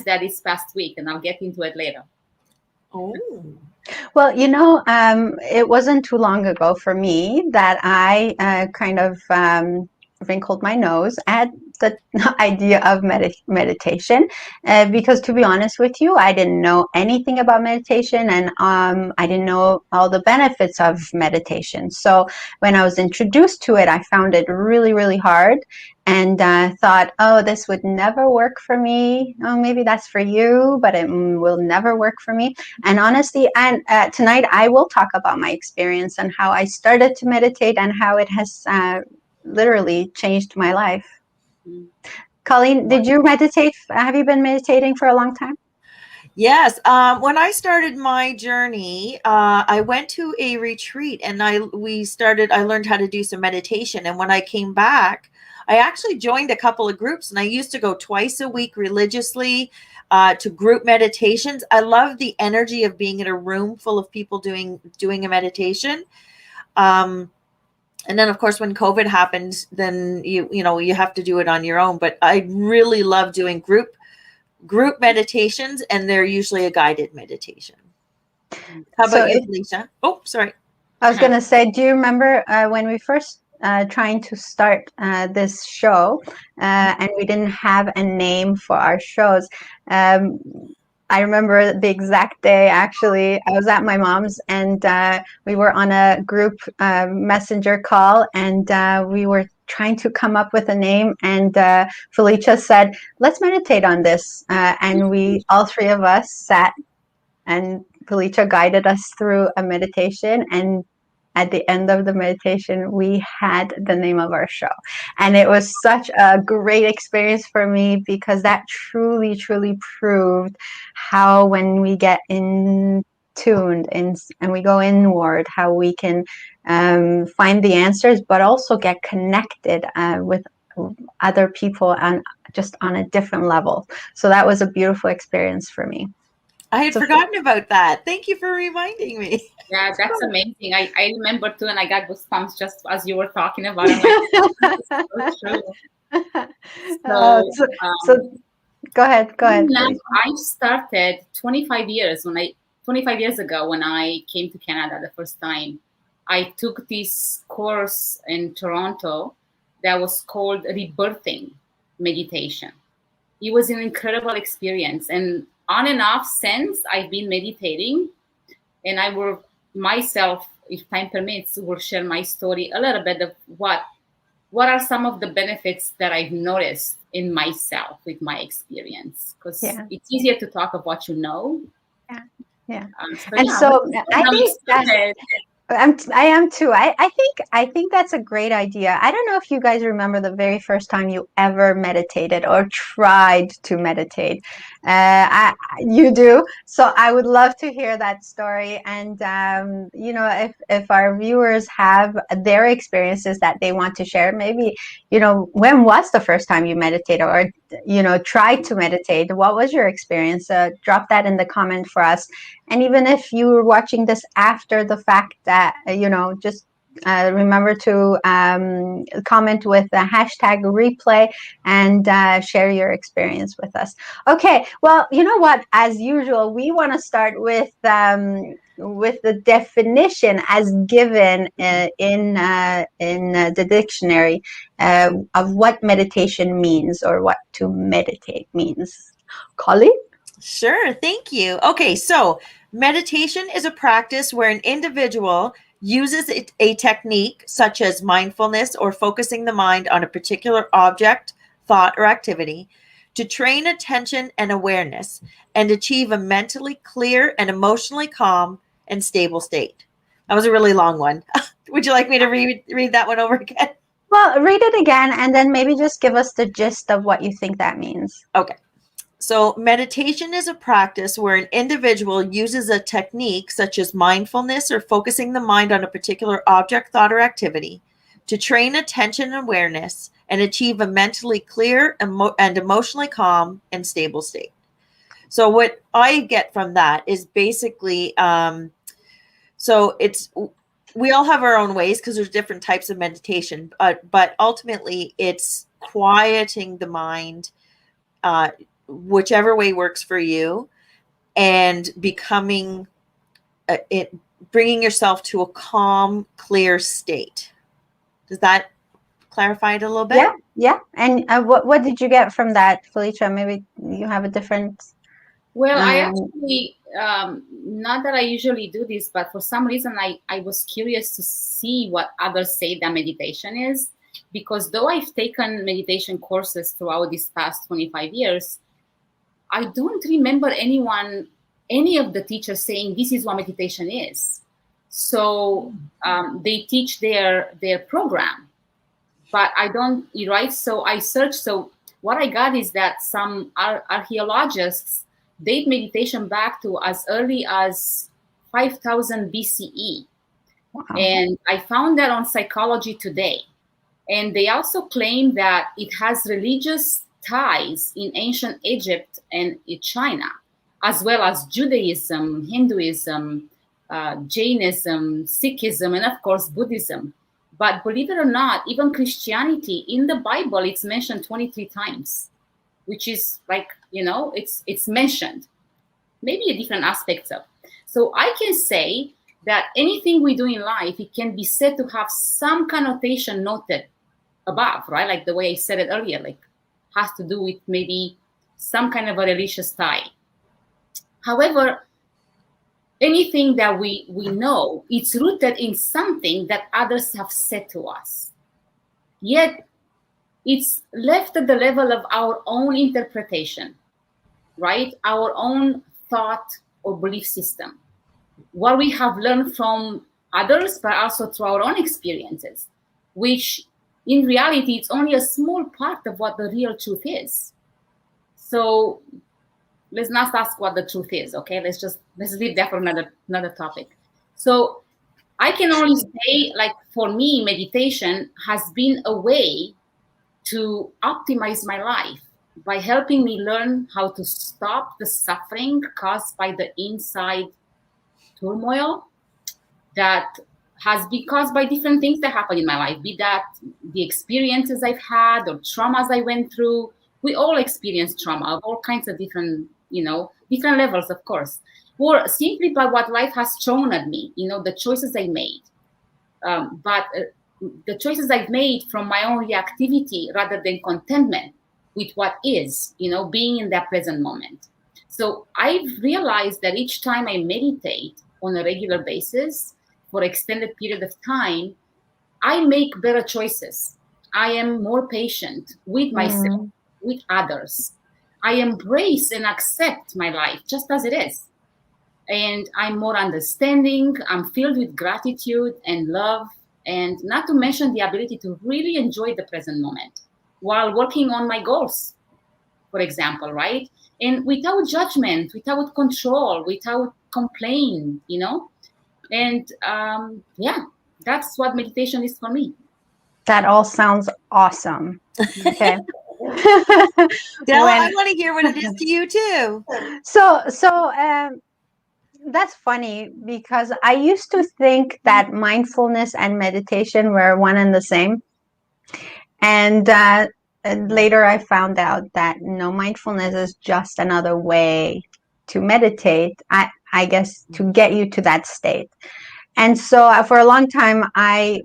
that this past week, and I'll get into it later. Oh. Well, it wasn't too long ago for me that I kind of wrinkled my nose at the idea of meditation, because to be honest with you, I didn't know anything about meditation, and I didn't know all the benefits of meditation. So when I was introduced to it, I found it really, really hard, and thought, oh, this would never work for me. Oh, maybe that's for you, but it will never work for me. And honestly, and tonight I will talk about my experience and how I started to meditate and how it has literally changed my life. Colleen, did you meditate? Have you been meditating for a long time? Yes. When I started my journey, I went to a retreat and I learned how to do some meditation. And when I came back, I actually joined a couple of groups, and I used to go twice a week religiously to group meditations. I love the energy of being in a room full of people doing a meditation. And then, of course, when COVID happened, then you have to do it on your own. But I really love doing group meditations, and they're usually a guided meditation. How about you, Felicia? Oh, sorry. I was going to say, do you remember when we first trying to start this show, and we didn't have a name for our shows? I remember the exact day, actually. I was at my mom's, and we were on a group messenger call, and we were trying to come up with a name, and Felicia said, let's meditate on this. And we, all three of us, sat, and Felicia guided us through a meditation, and at the end of the meditation, we had the name of our show. And it was such a great experience for me, because that truly, truly proved how, when we get in tuned and we go inward, how we can find the answers, but also get connected with other people and just on a different level. So that was a beautiful experience for me. I had forgotten about that. Thank you for reminding me. Yeah, that's amazing. I remember too, and I got goosebumps just as you were talking about it. Like, so true. So go ahead. I started 25 years ago when I came to Canada the first time. I took this course in Toronto that was called Rebirthing Meditation. It was an incredible experience, and on and off since, I've been meditating, and I will myself, if time permits, will share my story a little bit of what are some of the benefits that I've noticed in myself with my experience, because it's easier to talk of what you know. I am too. I think that's a great idea. I don't know if you guys remember the very first time you ever meditated or tried to meditate. You do. So I would love to hear that story. And if our viewers have their experiences that they want to share, maybe when was the first time you meditated, or tried to meditate? What was your experience? Drop that in the comment for us. And even if you were watching this after the fact, that just remember to comment with the hashtag replay and share your experience with us. Okay, well, you know what? As usual, we want to start with the definition as given in the dictionary of what meditation means, or what to meditate means. Colleen? Sure, thank you. Okay, so meditation is a practice where an individual uses a technique such as mindfulness or focusing the mind on a particular object, thought, or activity to train attention and awareness and achieve a mentally clear and emotionally calm and stable state. That was a really long one. Would you like me to read that one over again? Well, read it again, and then maybe just give us the gist of what you think that means. Okay. So meditation is a practice where an individual uses a technique such as mindfulness or focusing the mind on a particular object, thought, or activity to train attention and awareness and achieve a mentally clear and emotionally calm and stable state. So what I get from that is basically, we all have our own ways because there's different types of meditation, but ultimately it's quieting the mind, whichever way works for you, and becoming bringing yourself to a calm, clear state. Does that clarify it a little bit? Yeah. And what did you get from that, Felicia? Maybe you have a different. Well, I actually, not that I usually do this, but for some reason I was curious to see what others say that meditation is, because though I've taken meditation courses throughout these past 25 years, I don't remember any of the teachers saying this is what meditation is. So they teach their program, but I don't, right? So I searched. So what I got is that some archaeologists date meditation back to as early as 5000 BCE. Wow. And I found that on Psychology Today. And they also claim that it has religious ties in ancient Egypt and in China, as well as Judaism, Hinduism, Jainism, Sikhism, and of course, Buddhism. But believe it or not, even Christianity, in the Bible, it's mentioned 23 times, which is like, it's mentioned, maybe a different aspects of. So I can say that anything we do in life, it can be said to have some connotation noted above, right? Like the way I said it earlier, like has to do with maybe some kind of a religious tie. However, anything that we know, it's rooted in something that others have said to us. Yet it's left at the level of our own interpretation, right? Our own thought or belief system. What we have learned from others, but also through our own experiences, which in reality, it's only a small part of what the real truth is. So let's not ask what the truth is, okay? Let's leave that for another topic. So I can only say, like, for me, meditation has been a way to optimize my life by helping me learn how to stop the suffering caused by the inside turmoil that has been caused by different things that happened in my life, be that the experiences I've had or traumas I went through. We all experience trauma of all kinds of different levels, of course, or simply by what life has thrown at me, the choices I made. But the choices I've made from my own reactivity rather than contentment with what is, being in that present moment. So I've realized that each time I meditate on a regular basis for extended period of time, I make better choices. I am more patient with myself, with others. I embrace and accept my life just as it is. And I'm more understanding. I'm filled with gratitude and love, and not to mention the ability to really enjoy the present moment while working on my goals, for example, right? And without judgment, without control, without complaint, And that's what meditation is for me. That all sounds awesome. Okay. I want to hear what it is to you too. So that's funny, because I used to think that mindfulness and meditation were one and the same. And later I found out that no, mindfulness is just another way to meditate, I guess, to get you to that state. And so for a long time, I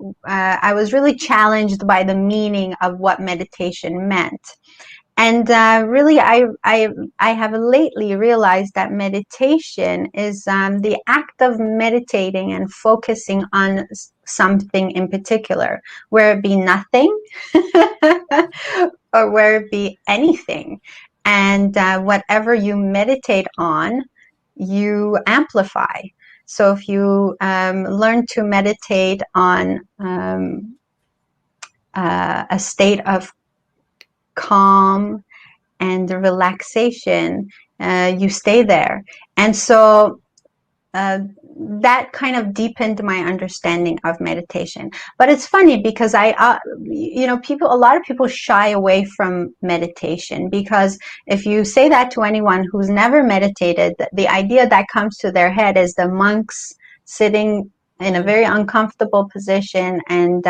was really challenged by the meaning of what meditation meant. And really, I have lately realized that meditation is the act of meditating and focusing on something in particular, where it be nothing or where it be anything. And whatever you meditate on, you amplify. So if you learn to meditate on a state of calm and relaxation, you stay there. And so that kind of deepened my understanding of meditation. But it's funny because a lot of people shy away from meditation, because if you say that to anyone who's never meditated, the idea that comes to their head is the monks sitting in a very uncomfortable position, and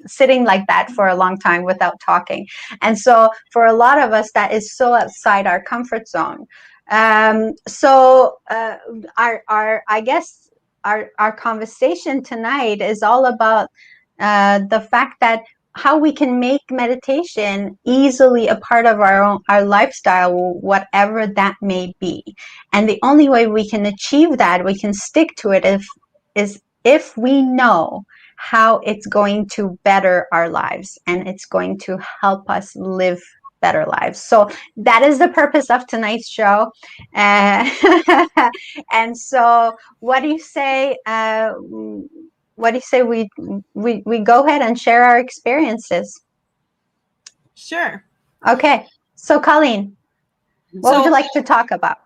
sitting like that for a long time without talking. And so for a lot of us, that is so outside our comfort zone. Our conversation tonight is all about the fact that how we can make meditation easily a part of our lifestyle, whatever that may be. And the only way we can achieve that, we can stick to it, is if we know how it's going to better our lives and it's going to help us live better lives. So that is the purpose of tonight's show. And so what do you say? We go ahead and share our experiences? Sure. Okay. So Colleen, what would you like to talk about?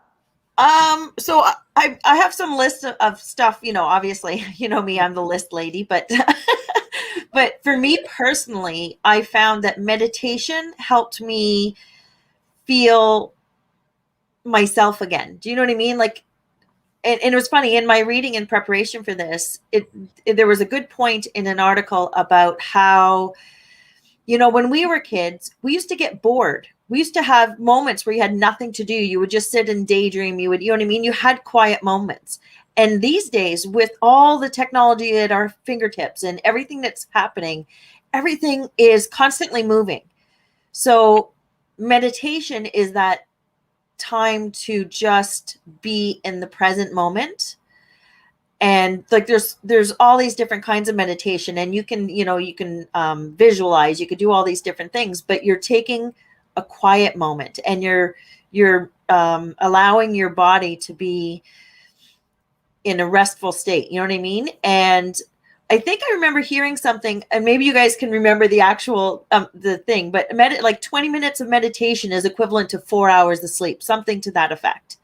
So I have some lists of stuff, obviously, me, I'm the list lady, but but for me personally, I found that meditation helped me feel myself again. Do you know what I mean? Like, and it was funny, in my reading in preparation for this, there was a good point in an article about how, when we were kids, we used to get bored. We used to have moments where you had nothing to do. You would just sit and daydream. You know what I mean? You had quiet moments. And these days, with all the technology at our fingertips and everything that's happening, everything is constantly moving. So meditation is that time to just be in the present moment. And like there's all these different kinds of meditation, and you can visualize, you could do all these different things, but you're taking a quiet moment and you're allowing your body to be in a restful state. You know what I mean? And I think I remember hearing something, and maybe you guys can remember the actual the thing, but like 20 minutes of meditation is equivalent to 4 hours of sleep, something to that effect.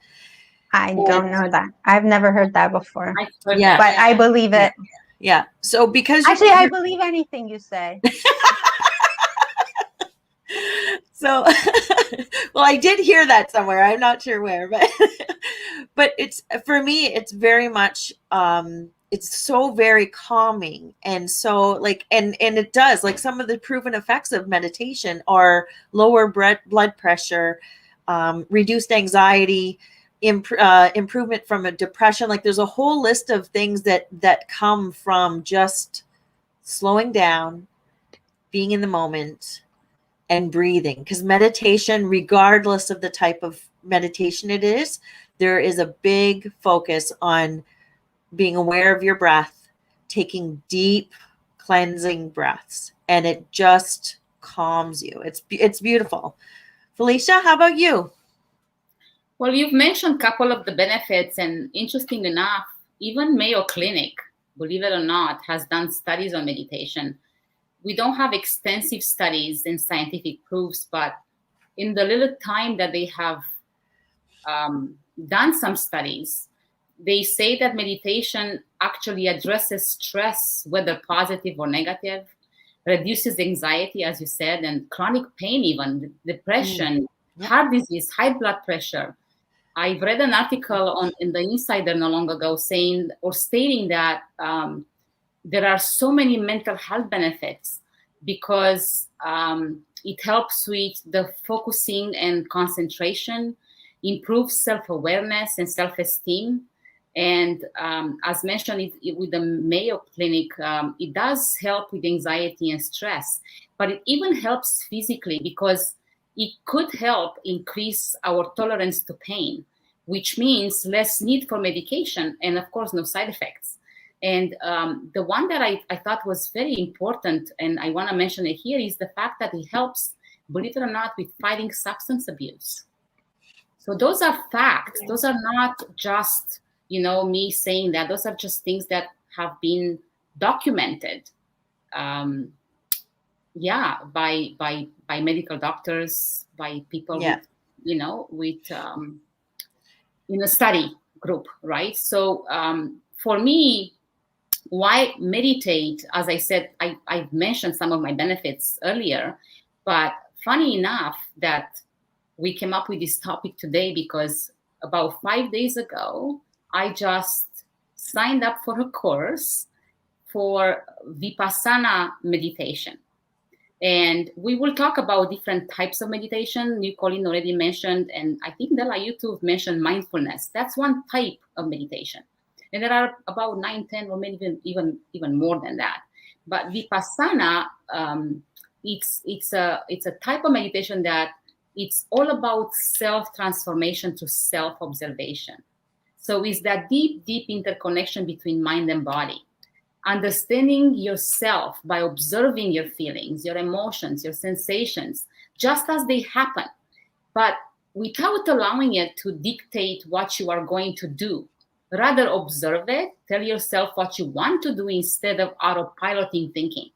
I don't know that. I've never heard that before. Yeah, but I believe it. Yeah. So because actually, I believe anything you say. So, well, I did hear that somewhere. I'm not sure where, but it's, for me, it's very much, it's so very calming. And so like, and it does, like, some of the proven effects of meditation are lower blood pressure, reduced anxiety, improvement from a depression. Like, there's a whole list of things that come from just slowing down, being in the moment, and breathing. Because meditation, regardless of the type of meditation it is, there is a big focus on being aware of your breath, taking deep cleansing breaths, and it just calms you. It's beautiful. Felicia, how about you? Well, you've mentioned a couple of the benefits, and interesting enough, even Mayo Clinic, believe it or not, has done studies on meditation. We don't have extensive studies and scientific proofs, but in the little time that they have done some studies, they say that meditation actually addresses stress, whether positive or negative, reduces anxiety, as you said, and chronic pain, even depression, heart disease, high blood pressure. I read an article in the Insider not long ago stating that there are so many mental health benefits because it helps with the focusing and concentration, improves self-awareness and self-esteem. And as mentioned with the Mayo Clinic, it does help with anxiety and stress, but it even helps physically because it could help increase our tolerance to pain, which means less need for medication and, of course, no side effects. And the one that I thought was very important, and I want to mention it here, is the fact that it helps, believe it or not, with fighting substance abuse. So those are facts. Those are not just, me saying that. Those are just things that have been documented. By medical doctors, by people with in a study group, right? So for me, why meditate? As I said, I've mentioned some of my benefits earlier, but funny enough that we came up with this topic today because about 5 days ago, I just signed up for a course for Vipassana meditation. And we will talk about different types of meditation. You, Colleen, already mentioned, and I think Della, you too mentioned mindfulness. That's one type of meditation. And there are about 9, 10, or maybe even more than that. But Vipassana, it's a type of meditation that it's all about self-transformation to self-observation. So it's that deep, deep interconnection between mind and body. Understanding yourself by observing your feelings, your emotions, your sensations, just as they happen, but without allowing it to dictate what you are going to do. Rather observe it, tell yourself what you want to do instead of autopiloting thinking.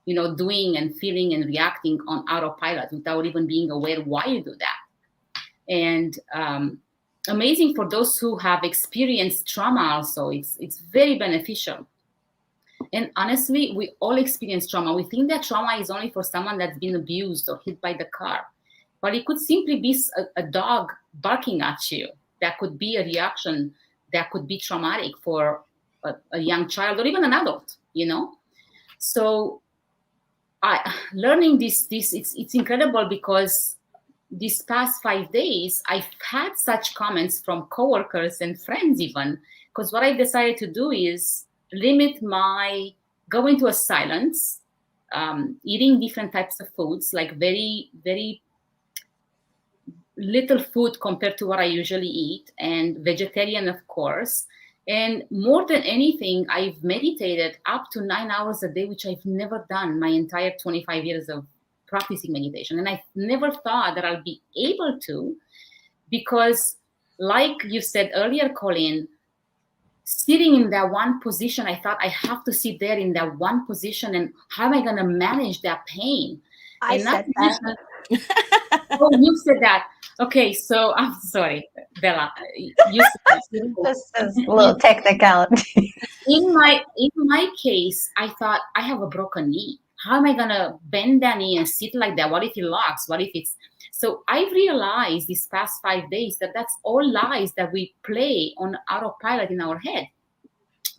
Doing and feeling and reacting on autopilot without even being aware why you do that. And amazing for those who have experienced trauma also. It's very beneficial. And honestly, we all experience trauma. We think that trauma is only for someone that's been abused or hit by the car. But it could simply be a dog barking at you. That could be a reaction that could be traumatic for a young child or even an adult, So learning this it's incredible, because these past 5 days, I've had such comments from coworkers and friends even, because what I decided to do is limit go into a silence, eating different types of foods, like very, very little food compared to what I usually eat, and vegetarian, of course. And more than anything, I've meditated up to 9 hours a day, which I've never done my entire 25 years of practicing meditation. And I never thought that I'll be able to, because like you said earlier, Colleen, sitting in that one position, I thought I have to sit there in that one position, and how am I going to manage that pain? I said that. Oh, you said that. Okay, so I'm sorry, Bella. You said Just a little technicality. In my case, I thought I have a broken knee. How am I gonna bend that knee and sit like that? What if it locks? What if it's... So I've realized these past 5 days that that's all lies that we play on autopilot in our head.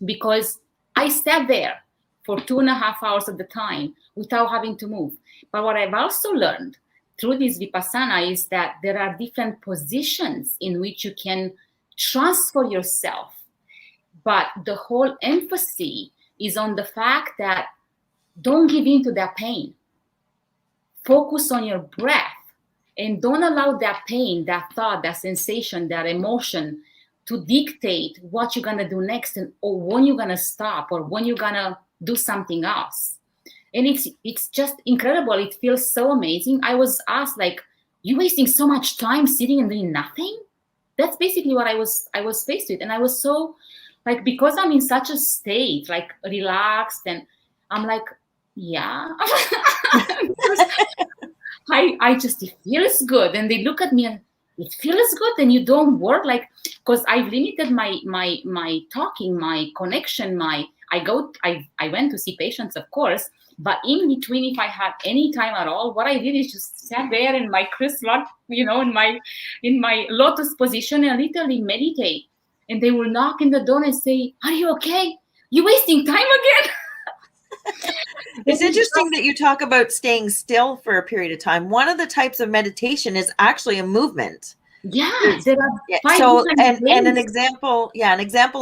Because I sat there for 2.5 hours at the time without having to move. But what I've also learned through this Vipassana is that there are different positions in which you can transfer yourself. But the whole emphasis is on the fact that don't give in to that pain. Focus on your breath, and don't allow that pain, that thought, that sensation, that emotion to dictate what you're going to do next, or when you're going to stop, or when you're going to do something else. And it's just incredible. It feels so amazing. I was asked, like, you wasting so much time sitting and doing nothing? That's basically what I was faced with. And I was so, like, because I'm in such a state, like, relaxed, and I'm like, yeah. It feels good. And they look at me and it feels good, and you don't work, like, because I've limited my talking, my connection, I went to see patients, of course, but in between, if I had any time at all, what I did is just sat there in my crystal, in my lotus position, and literally meditate. And they will knock in the door and say, "Are you okay? You wasting time again?" It's interesting that you talk about staying still for a period of time. One of the types of meditation is actually a movement. Yeah, there are and an example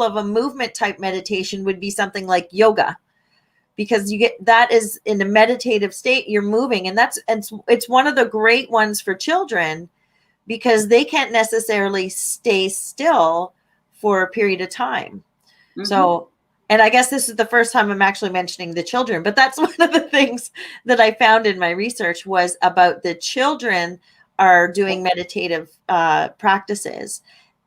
of a movement type meditation would be something like yoga, because that is in a meditative state, you're moving, and it's one of the great ones for children, because they can't necessarily stay still for a period of time. Mm-hmm. So, and I guess this is the first time I'm actually mentioning the children, but that's one of the things that I found in my research was about the children are doing meditative practices.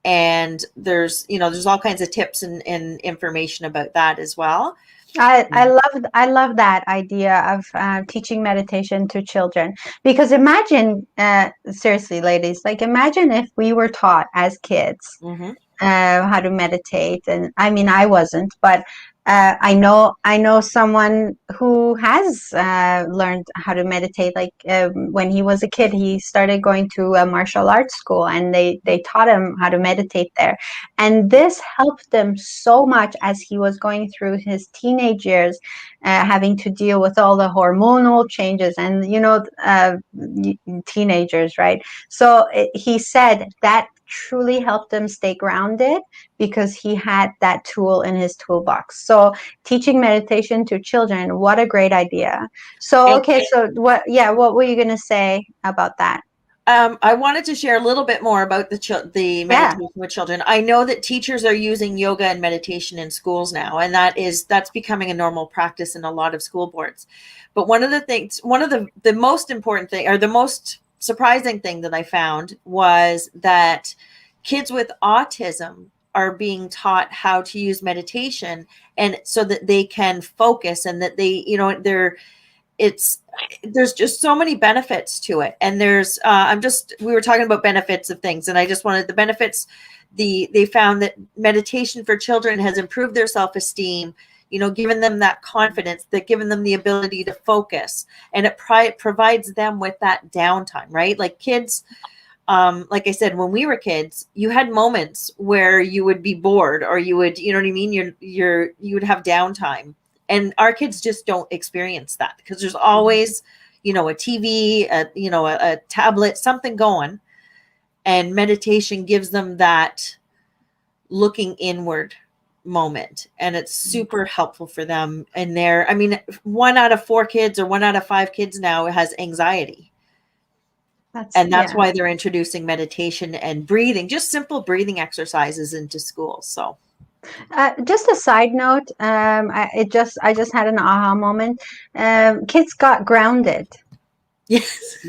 And there's all kinds of tips and information about that as well. I love that idea of teaching meditation to children, because imagine, seriously, ladies, like, imagine if we were taught as kids, mm-hmm. how to meditate, and I mean, I wasn't, but I know someone who has learned how to meditate. Like when he was a kid, he started going to a martial arts school, and they taught him how to meditate there, and this helped him so much as he was going through his teenage years, having to deal with all the hormonal changes, and teenagers, right? So he said that truly helped him stay grounded because he had that tool in his toolbox. So teaching meditation to children, what a great idea. So okay, so what were you going to say about that? I wanted to share a little bit more about the meditation with children. I know that teachers are using yoga and meditation in schools now, and that's becoming a normal practice in a lot of school boards. But one of the most important thing, or the most surprising thing that I found, was that kids with autism are being taught how to use meditation, and so that they can focus, and that they, there's just so many benefits to it. And we were talking about benefits of things, and I just wanted the benefits. They found that meditation for children has improved their self-esteem, given them that confidence, that given them the ability to focus, and it provides them with that downtime, right? Like kids, like I said, when we were kids, you had moments where you would be bored, or you would, you know what I mean? You would have downtime. And our kids just don't experience that because there's always, a TV, a tablet, something going. And meditation gives them that looking inward moment. And it's super helpful for them. And 1 out of 4 kids or 1 out of 5 kids now has anxiety. That's why they're introducing meditation and breathing, just simple breathing exercises into schools. So. Just a side note, I just had an aha moment. Kids got grounded. Yes.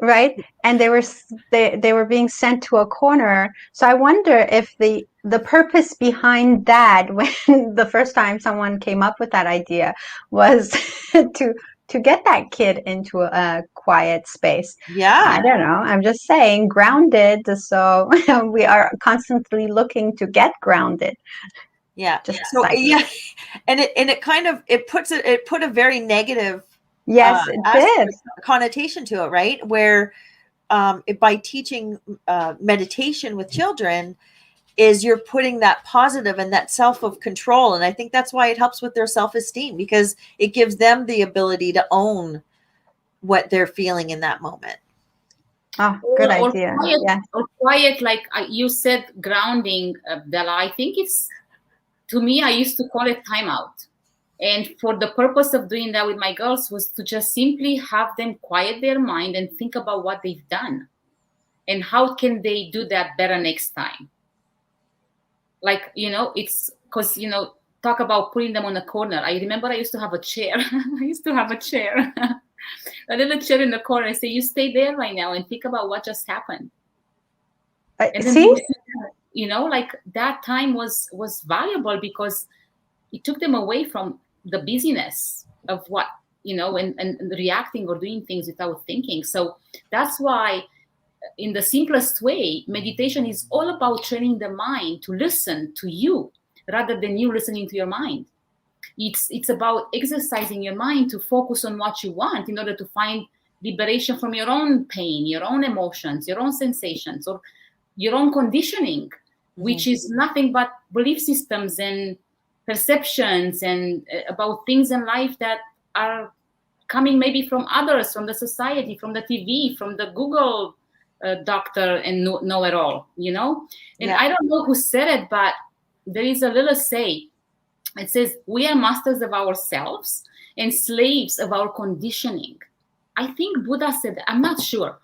Right, and they were being sent to a corner. So I wonder if the purpose behind that, when the first time someone came up with that idea, was to get that kid into a quiet space. Yeah. I don't know. I'm just saying, grounded. So we are constantly looking to get grounded. Yeah. And it put a very negative it did connotation to it, right? Where by teaching meditation with children, is you're putting that positive and that self of control. And I think that's why it helps with their self-esteem, because it gives them the ability to own what they're feeling in that moment. Oh, good idea. Or quiet, like you said, grounding, Bella. I think to me, I used to call it timeout. And for the purpose of doing that with my girls was to just simply have them quiet their mind and think about what they've done and how can they do that better next time. Like, it's because, talk about putting them on a corner. I remember I used to have a chair. A little chair in the corner. I say, you stay there right now and think about what just happened. And then like that time was valuable because it took them away from the busyness of what, and reacting or doing things without thinking. So that's why, in the simplest way, meditation is all about training the mind to listen to you rather than you listening to your mind. It's about exercising your mind to focus on what you want in order to find liberation from your own pain, your own emotions, your own sensations, or your own conditioning, which is nothing but belief systems and perceptions and about things in life that are coming maybe from others, from the society, from the TV, from the Google doctor and know it all, And I don't know who said it, but there is a little say. It says, we are masters of ourselves and slaves of our conditioning. I think Buddha said that. I'm not sure.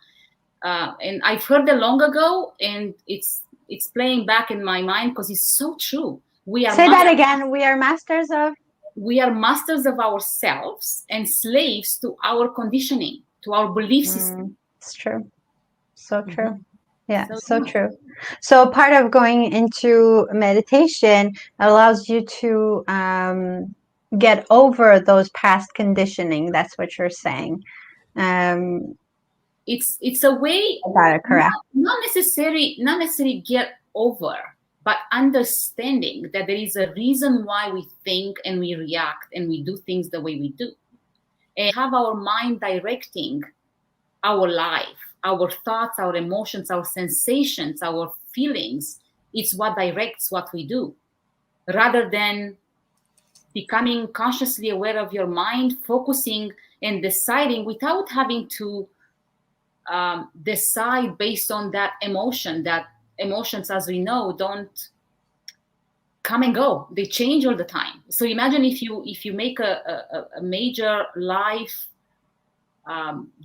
And I've heard it long ago, and it's playing back in my mind because it's so true. Say that again. We are masters of ourselves and slaves to our conditioning, to our belief system. It's true. So true. Yeah, so true. So part of going into meditation allows you to get over those past conditioning. That's what you're saying. It's a way. Got it correct. Not necessarily get over, but understanding that there is a reason why we think and we react and we do things the way we do. And have our mind directing our life, our thoughts, our emotions, our sensations, our feelings. It's what directs what we do, rather than becoming consciously aware of your mind, focusing and deciding without having to decide based on that emotion. That emotions, as we know, don't come and go. They change all the time. So imagine if you make a major life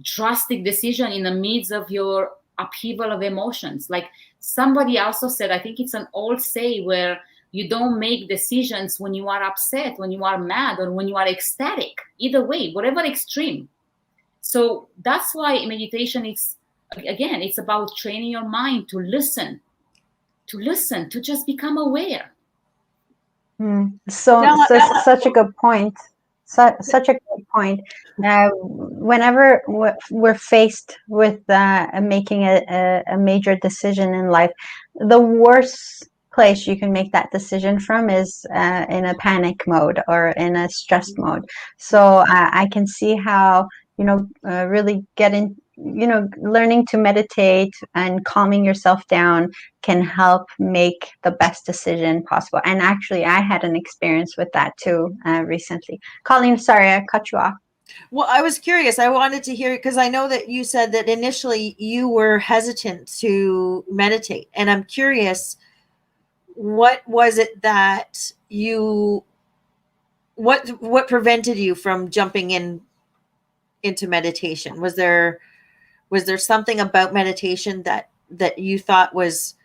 drastic decision in the midst of your upheaval of emotions. Like somebody also said, I think it's an old say, where you don't make decisions when you are upset, when you are mad, or when you are ecstatic. Either way, whatever extreme. So that's why meditation is, again, it's about training your mind to listen, to just become aware. So such a good point. Such a good point. Whenever we're faced with making a major decision in life, the worst place you can make that decision from is in a panic mode or in a stress mode. So I can see how, really learning to meditate and calming yourself down can help make the best decision possible. And actually, I had an experience with that too recently. Colleen, sorry, I cut you off. Well, I was curious. I wanted to hear, because I know that you said that initially you were hesitant to meditate. And I'm curious, what was it that what prevented you from jumping into meditation? Was there something about meditation that you thought was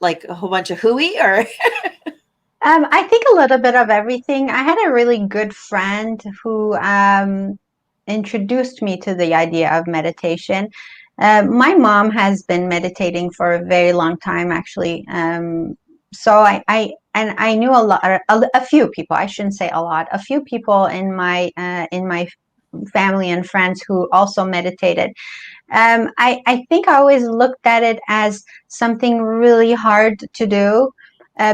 like a whole bunch of hooey, or? I think a little bit of everything. I had a really good friend who introduced me to the idea of meditation. My mom has been meditating for a very long time, actually. So I knew a few people. I shouldn't say a lot. A few people in my family and friends who also meditated. I think I always looked at it as something really hard to do.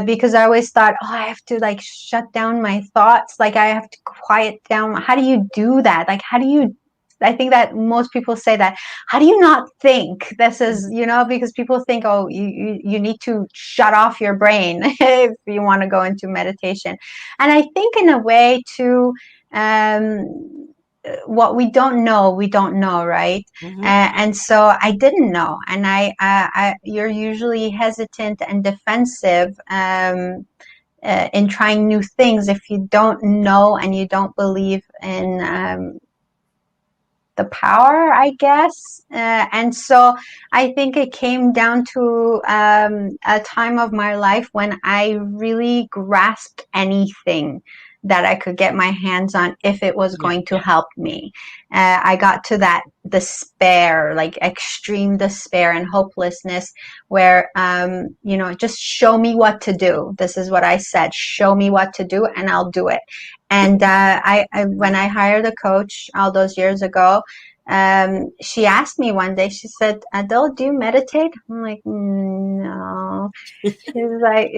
Because I always thought, oh, I have to like shut down my thoughts. Like I have to quiet down. How do you do that? Like, I think that most people say that, how do you not think? This is, because people think, oh, you need to shut off your brain if you want to go into meditation. And I think in a way too, what we don't know, right? Mm-hmm. And so I didn't know, and you're usually hesitant and defensive in trying new things if you don't know and you don't believe in the power, I guess. And so I think it came down to a time of my life when I really grasped anything that I could get my hands on if it was going to help me. I got to that despair, like extreme despair and hopelessness, where, just show me what to do. This is what I said, show me what to do and I'll do it. And I when I hired a coach all those years ago, she asked me one day, she said, Adele, do you meditate? I'm like, no. She's like,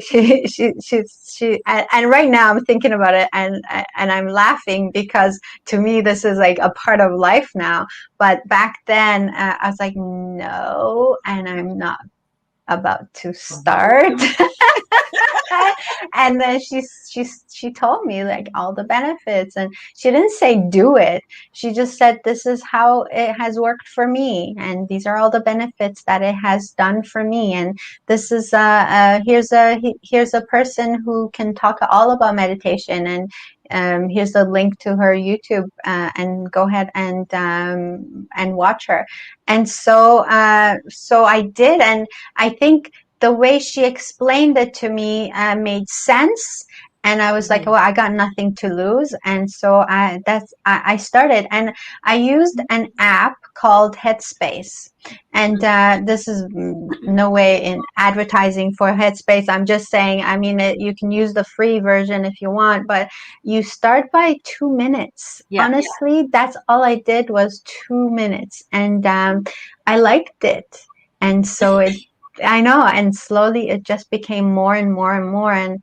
and right now I'm thinking about it and I'm laughing because to me, this is like a part of life now. But back then I was like, no, and I'm not about to start. And then she told me like all the benefits, and she didn't say do it. She just said, this is how it has worked for me, and these are all the benefits that it has done for me. And this is here's a person who can talk all about meditation, and here's a link to her YouTube, and go ahead and watch her. And so I did, and I think the way she explained it to me made sense. And I was like, well, I got nothing to lose. And so I started, and I used an app called Headspace. And this is no way in advertising for Headspace. I'm just saying, I mean, you can use the free version if you want, but you start by 2 minutes. Yeah, honestly, that's all I did was 2 minutes. And I liked it. And so I know, and slowly it just became more and more and more, and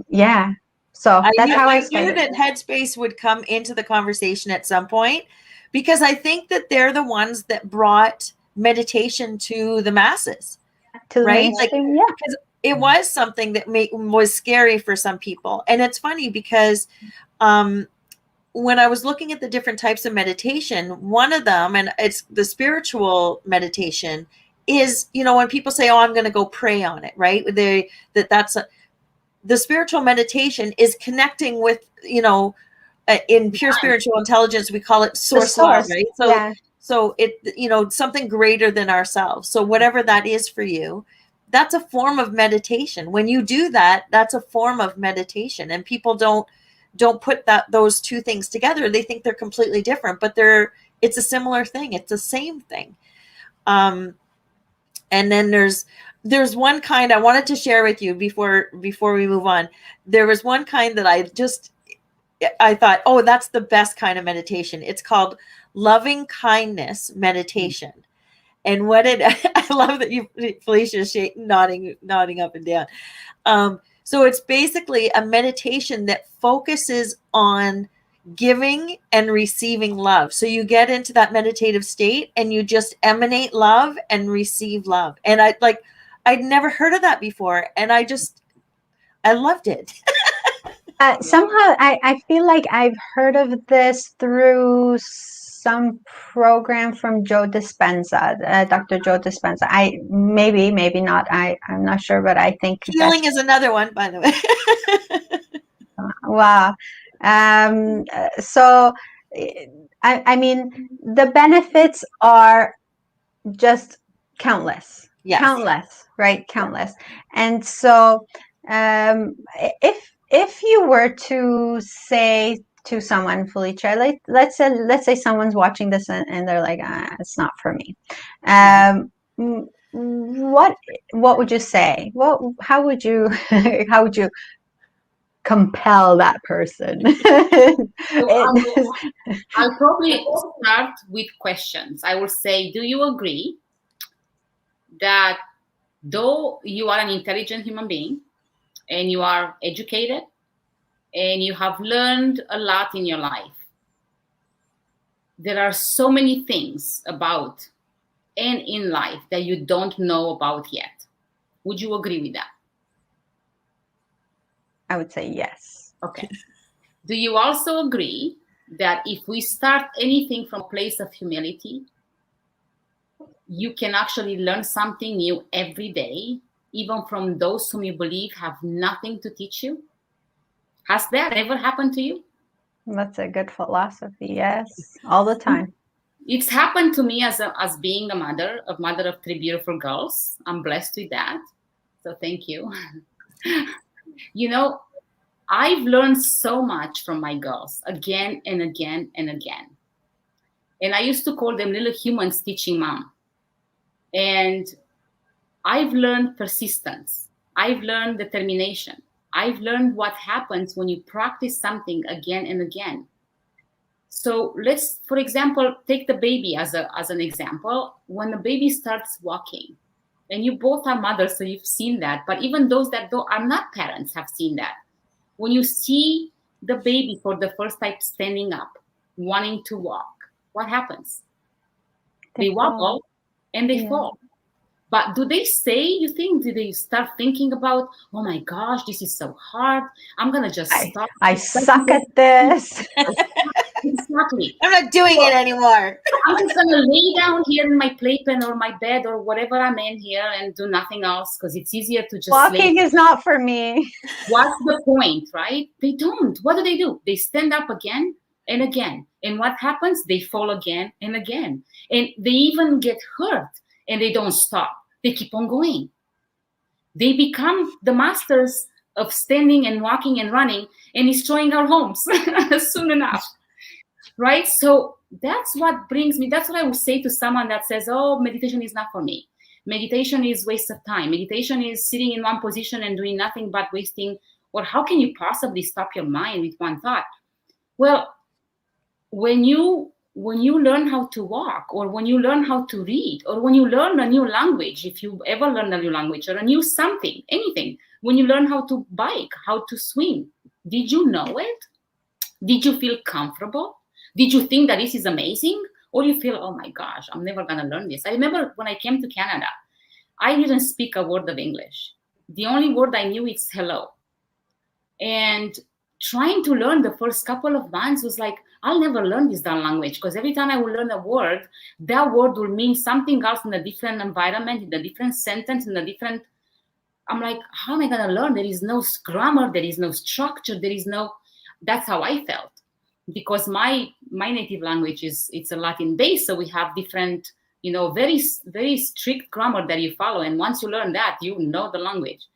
yeah. So that's how I knew started. that Headspace would come into the conversation at some point, because I think that they're the ones that brought meditation to the masses, To the right? Like, mainstream, yeah. because it was something that was scary for some people. And it's funny because when I was looking at the different types of meditation, one of them, and it's the spiritual meditation, is, when people say, oh, I'm going to go pray on it, right? The spiritual meditation is connecting with, in pure spiritual intelligence, we call it source love, right? So, yeah. So it, something greater than ourselves. So whatever that is for you, that's a form of meditation. When you do that, that's a form of meditation. And people don't put those two things together. They think they're completely different, but it's a similar thing. It's the same thing. And then there's one kind I wanted to share with you before we move on. There was one kind that I thought, oh, that's the best kind of meditation. It's called loving kindness meditation. And I love that you, Felicia, is nodding up and down. So it's basically a meditation that focuses on giving and receiving love. So you get into that meditative state and you just emanate love and receive love. And I'd never heard of that before. And I loved it. Somehow I feel like I've heard of this through some program from Joe Dispenza, Dr. Joe Dispenza. Maybe not. I'm not sure, but I think healing is another one, by the way. Wow. So, I mean, the benefits are just countless. Yes. Countless, right? Countless. And so, if you were to say to someone, Felicia, let's say someone's watching this and they're like, it's not for me. What would you say? How would you compel that person? I'll probably start with questions. I will say, do you agree that though you are an intelligent human being and you are educated and you have learned a lot in your life, there are so many things about and in life that you don't know about yet? Would you agree with that? I would say yes. Okay. Do you also agree that if we start anything from a place of humility, you can actually learn something new every day, even from those whom you believe have nothing to teach you? Has that ever happened to you? That's a good philosophy. Yes, all the time. It's happened to me as being a mother of 3 beautiful girls. I'm blessed with that. So thank you. I've learned so much from my girls again and again and again. And I used to call them little humans teaching mom. And I've learned persistence. I've learned determination. I've learned what happens when you practice something again and again. So let's, for example, take the baby as an example. When the baby starts walking, and you both are mothers, so you've seen that. But even those that are not parents have seen that. When you see the baby for the first time standing up, wanting to walk, what happens? They wobble and they fall. But do they do they start thinking about, oh my gosh, this is so hard, I'm going to just stop. I suck at this. Exactly. I'm not doing it anymore. I'm just going to lay down here in my playpen or my bed or whatever I'm in here and do nothing else because it's easier to just walking is not for me. What's the point, right? They don't. What do? They stand up again and again. And what happens? They fall again and again. And they even get hurt and they don't stop. They keep on going. They become the masters of standing and walking and running and destroying our homes soon enough. Right? So that's what brings me. That's what I would say to someone that says, oh, meditation is not for me. Meditation is waste of time. Meditation is sitting in one position and doing nothing but wasting. Or how can you possibly stop your mind with one thought? Well, when you when you learn how to walk, or when you learn how to read, or when you learn a new language, if you ever learn a new language or a new something, anything, when you learn how to bike, how to swim, did you know it? Did you feel comfortable? Did you think that this is amazing? Or you feel, oh my gosh, I'm never going to learn this? I remember when I came to Canada, I didn't speak a word of English. The only word I knew is hello. And trying to learn the first couple of months was like, I'll never learn this damn language, because every time I will learn a word, that word will mean something else in a different environment, in a different sentence, in a different... I'm like, how am I going to learn? There is no grammar, there is no structure, there is no... That's how I felt, because my native language it's a Latin base, so we have different, very very strict grammar that you follow, and once you learn that, you know the language.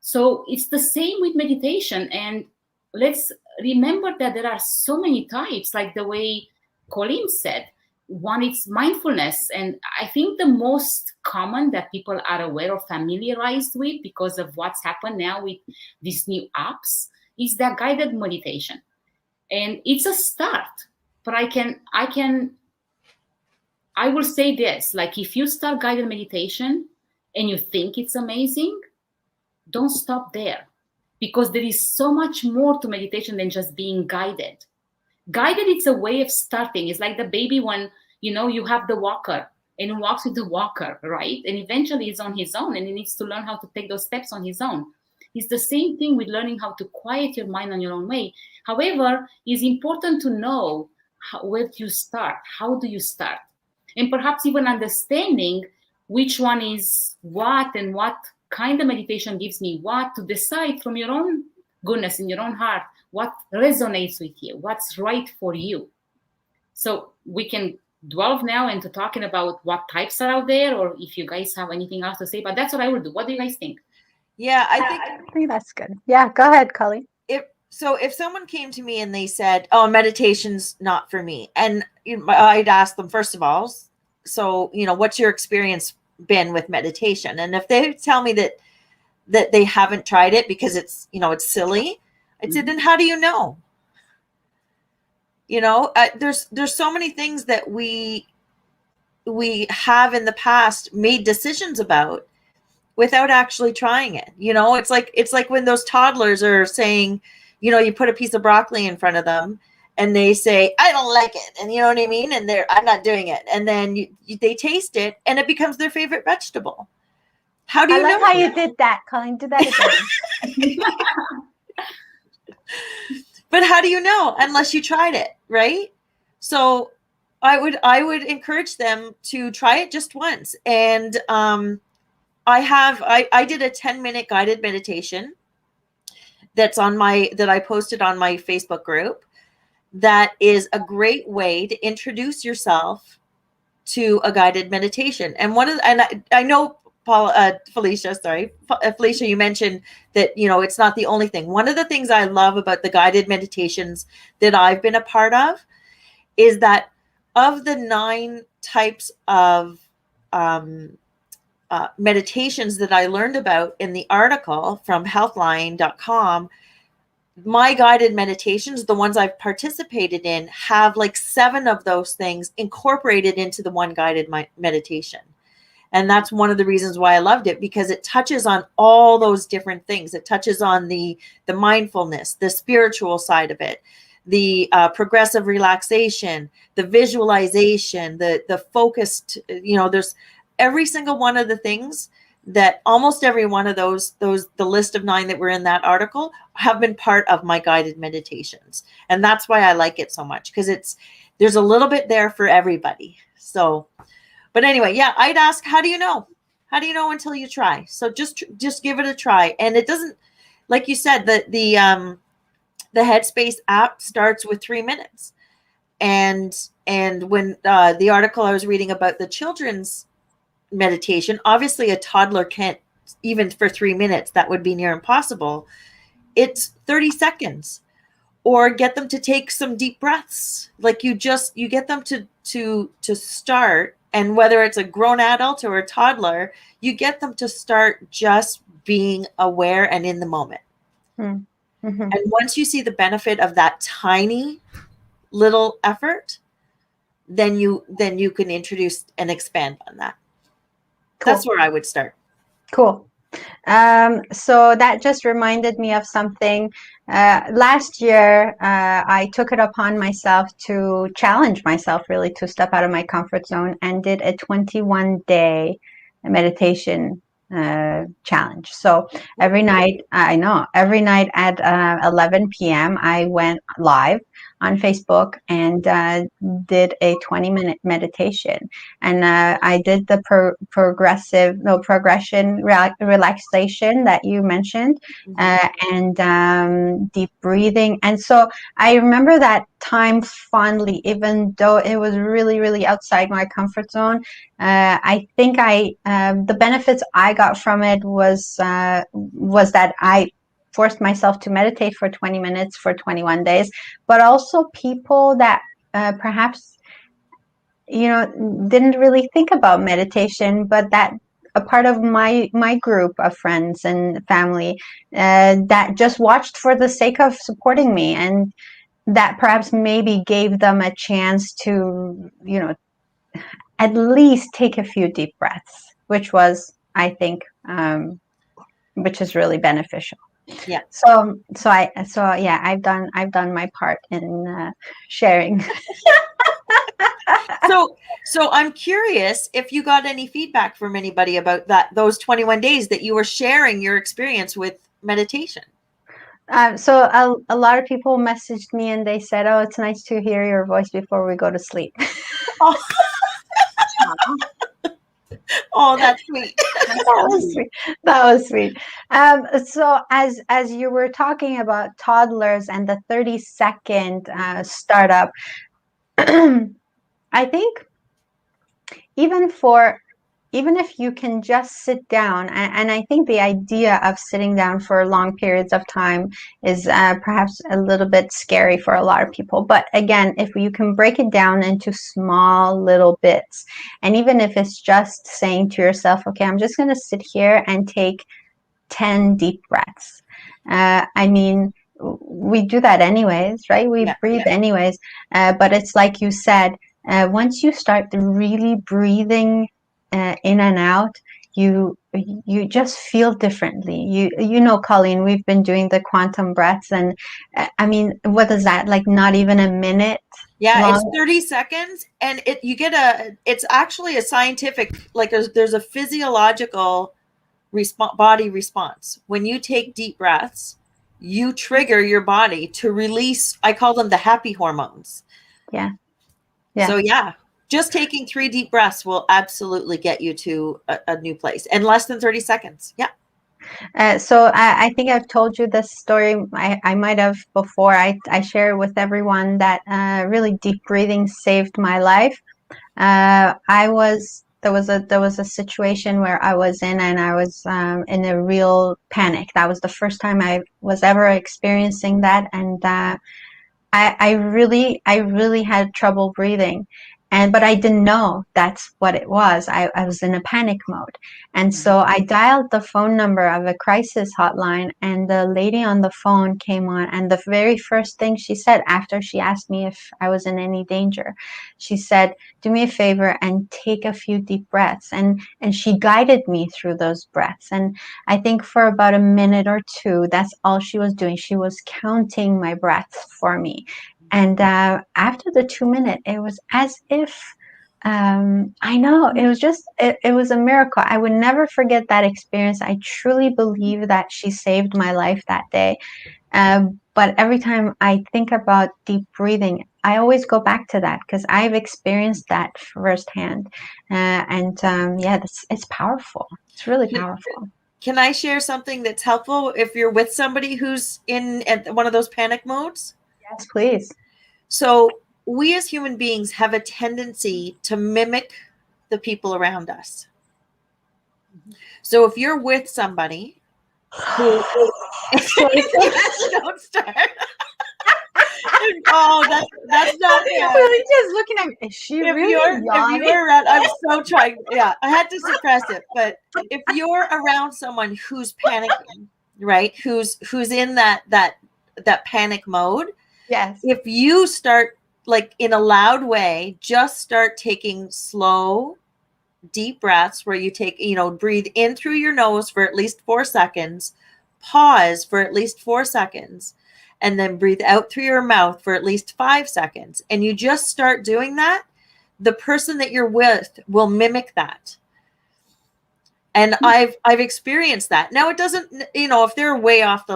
So it's the same with meditation, and let's remember that there are so many types, like the way Colleen said. One is mindfulness, and I think the most common that people are aware or familiarized with, because of what's happened now with these new apps, is that guided meditation. And it's a start, but I will say this, like, if you start guided meditation and you think it's amazing, don't stop there, because there is so much more to meditation than just being guided. Guided, it's a way of starting. It's like the baby when, you have the walker and he walks with the walker, right? And eventually he's on his own and he needs to learn how to take those steps on his own. It's the same thing with learning how to quiet your mind on your own way. However, it's important to know where you start. How do you start? And perhaps even understanding which one is what and what kind of meditation gives me what, to decide from your own goodness in your own heart what resonates with you, what's right for you. So we can delve now into talking about what types are out there, or if you guys have anything else to say, but that's what I would do. What do you guys think? Yeah, I think that's good. Yeah, go ahead, Colleen. If someone came to me and they said, oh, meditation's not for me, and I'd ask them, first of all, so, what's your experience been with meditation? And if they tell me that they haven't tried it because it's, it's silly, I'd say, then how do you know? There's so many things that we have in the past made decisions about without actually trying it. It's like when those toddlers are saying, you put a piece of broccoli in front of them and they say, I don't like it. And you know what I mean? And I'm not doing it. And then they taste it and it becomes their favorite vegetable. How do you know? I like how you did that, Colleen. Do that again. But how do you know unless you tried it, right? So I would encourage them to try it just once. And I did a 10-minute guided meditation that I posted on my Facebook group. That is a great way to introduce yourself to a guided meditation. And I know Felicia, you mentioned that, it's not the only thing. One of the things I love about the guided meditations that I've been a part of is that of the 9 types of meditations that I learned about in the article from healthline.com, my guided meditations, the ones I've participated in, have like 7 of those things incorporated into the one guided meditation. And that's one of the reasons why I loved it, because it touches on all those different things. It touches on the mindfulness, the spiritual side of it, the progressive relaxation, the visualization, the focused, there's every single one of the things that almost every one of those, the list of 9 that were in that article have been part of my guided meditations. And that's why I like it so much, because there's a little bit there for everybody. So, but anyway, yeah, I'd ask, how do you know? How do you know until you try? So just give it a try. And it doesn't, like you said, the Headspace app starts with 3 minutes. And when the article I was reading about the children's meditation, obviously a toddler can't, even for 3 minutes, that would be near impossible. It's 30 seconds, or get them to take some deep breaths. Like you get them to start, and whether it's a grown adult or a toddler, you get them to start just being aware and in the moment. Mm-hmm. And once you see the benefit of that tiny little effort, then you can introduce and expand on that. Cool. That's where I would start. Cool. So that just reminded me of something. Last year, I took it upon myself to challenge myself really to step out of my comfort zone and did a 21-day meditation challenge. So every night at 11 p.m. I went live on Facebook and did a 20-minute meditation. And I did the progression relaxation that you mentioned, and deep breathing. And so I remember that time fondly, even though it was really, really outside my comfort zone. I think the benefits I got from it was that I forced myself to meditate for 20 minutes for 21 days, but also people that perhaps, didn't really think about meditation, but that a part of my group of friends and family that just watched for the sake of supporting me, and that perhaps maybe gave them a chance to, at least take a few deep breaths, which was, I think, which is really beneficial. Yeah. So yeah, I've done my part in sharing. So I'm curious if you got any feedback from anybody about those 21 days that you were sharing your experience with meditation. So a lot of people messaged me and they said, "Oh, it's nice to hear your voice before we go to sleep." Oh, that's sweet. That was sweet. So as you were talking about toddlers and the 30-second startup, I think even if you can just sit down, and I think the idea of sitting down for long periods of time is perhaps a little bit scary for a lot of people. But again, if you can break it down into small little bits, and even if it's just saying to yourself, okay, I'm just going to sit here and take 10 deep breaths. I mean, we do that anyways, right? We breathe anyways. But it's like you said, once you start really breathing in and out, you just feel differently. Colleen, we've been doing the quantum breaths, and I mean, what is that, like not even a minute? Yeah, long? It's 30 seconds, and it's actually a scientific, like there's a physiological body response. When you take deep breaths, you trigger your body to release, I call them the happy hormones. Yeah. So just taking 3 deep breaths will absolutely get you to a new place in less than 30 seconds. Yeah. So I think I've told you this story. I might have before. I share with everyone that really deep breathing saved my life. There was a situation where I was in, and I was in a real panic. That was the first time I was ever experiencing that, and I really had trouble breathing. But I didn't know that's what it was. I was in a panic mode. And so I dialed the phone number of a crisis hotline, and the lady on the phone came on. And the very first thing she said after she asked me if I was in any danger, she said, "Do me a favor and take a few deep breaths." And she guided me through those breaths. And I think for about a minute or two, that's all she was doing. She was counting my breaths for me. And after the 2 minutes, it was as if, I know, it was just, it was a miracle. I would never forget that experience. I truly believe that she saved my life that day. But every time I think about deep breathing, I always go back to that because I've experienced that firsthand. It's powerful. It's really powerful. Can I share something that's helpful if you're with somebody who's in one of those panic modes? Yes, please. So we as human beings have a tendency to mimic the people around us. So if you're with somebody who don't start. Oh, that's not fair. Really just looking at me. Is she really yawning? If you're around, I'm so trying. Yeah, I had to suppress it. But if you're around someone who's panicking, right? Who's in that panic mode. Yes. If you start like in a loud way, just start taking slow, deep breaths where you take, breathe in through your nose for at least 4 seconds, pause for at least 4 seconds, and then breathe out through your mouth for at least 5 seconds. And you just start doing that. The person that you're with will mimic that. And I've experienced that. Now it doesn't, if they're way off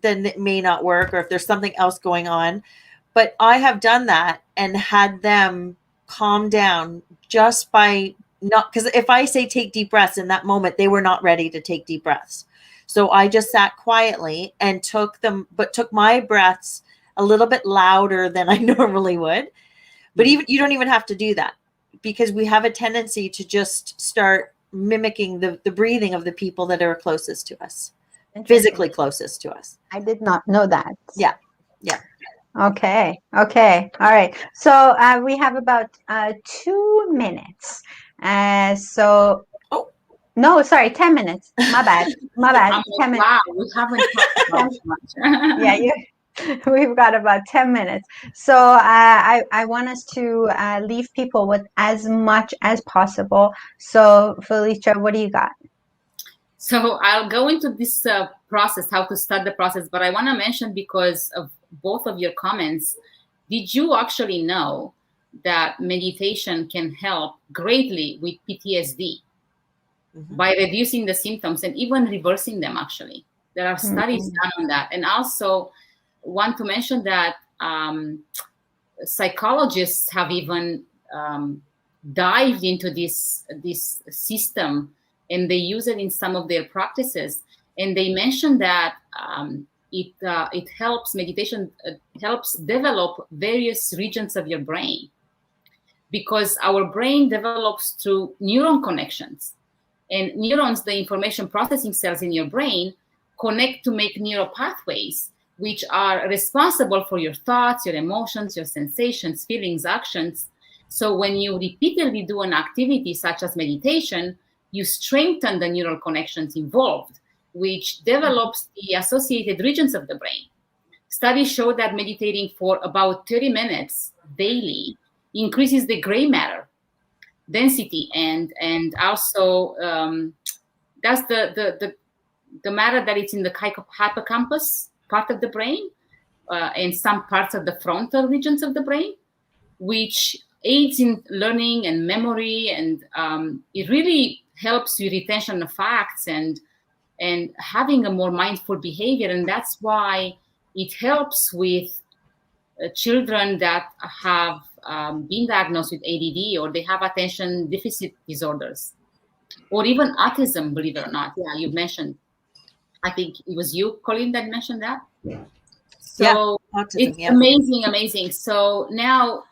then it may not work, or if there's something else going on. But I have done that and had them calm down just by not, because if I say take deep breaths in that moment, they were not ready to take deep breaths. So I just sat quietly and took my breaths a little bit louder than I normally would. But even you don't even have to do that, because we have a tendency to just start mimicking the breathing of the people that are closest to us, physically closest to us. I did not know that. Yeah. Okay. All right. So we have about 2 minutes. So, no, sorry, 10 minutes. My bad. 10 minutes. Wow, we haven't talked about much. Yeah, we've got about 10 minutes. So I want us to leave people with as much as possible. So Felicia, what do you got? So I'll go into this process, how to start the process, but I want to mention, because of both of your comments, did you actually know that meditation can help greatly with PTSD by reducing the symptoms and even reversing them? Actually, there are studies done on that. And also want to mention that psychologists have even dived into this system, and they use it in some of their practices. And they mentioned that it helps, meditation helps develop various regions of your brain, because our brain develops through neuron connections. And neurons, the information processing cells in your brain, connect to make neural pathways, which are responsible for your thoughts, your emotions, your sensations, feelings, actions. So when you repeatedly do an activity such as meditation, you strengthen the neural connections involved, which develops the associated regions of the brain. Studies show that meditating for about 30 minutes daily increases the gray matter density, and also that's the matter that is in the hippocampus part of the brain, and some parts of the frontal regions of the brain, which aids in learning and memory, and it really helps with retention of facts and having a more mindful behavior. And that's why it helps with children that have been diagnosed with ADD, or they have attention deficit disorders, or even autism, believe it or not. Yeah, you mentioned, I think it was you, Colleen, that mentioned that. So autism, it's amazing. So now,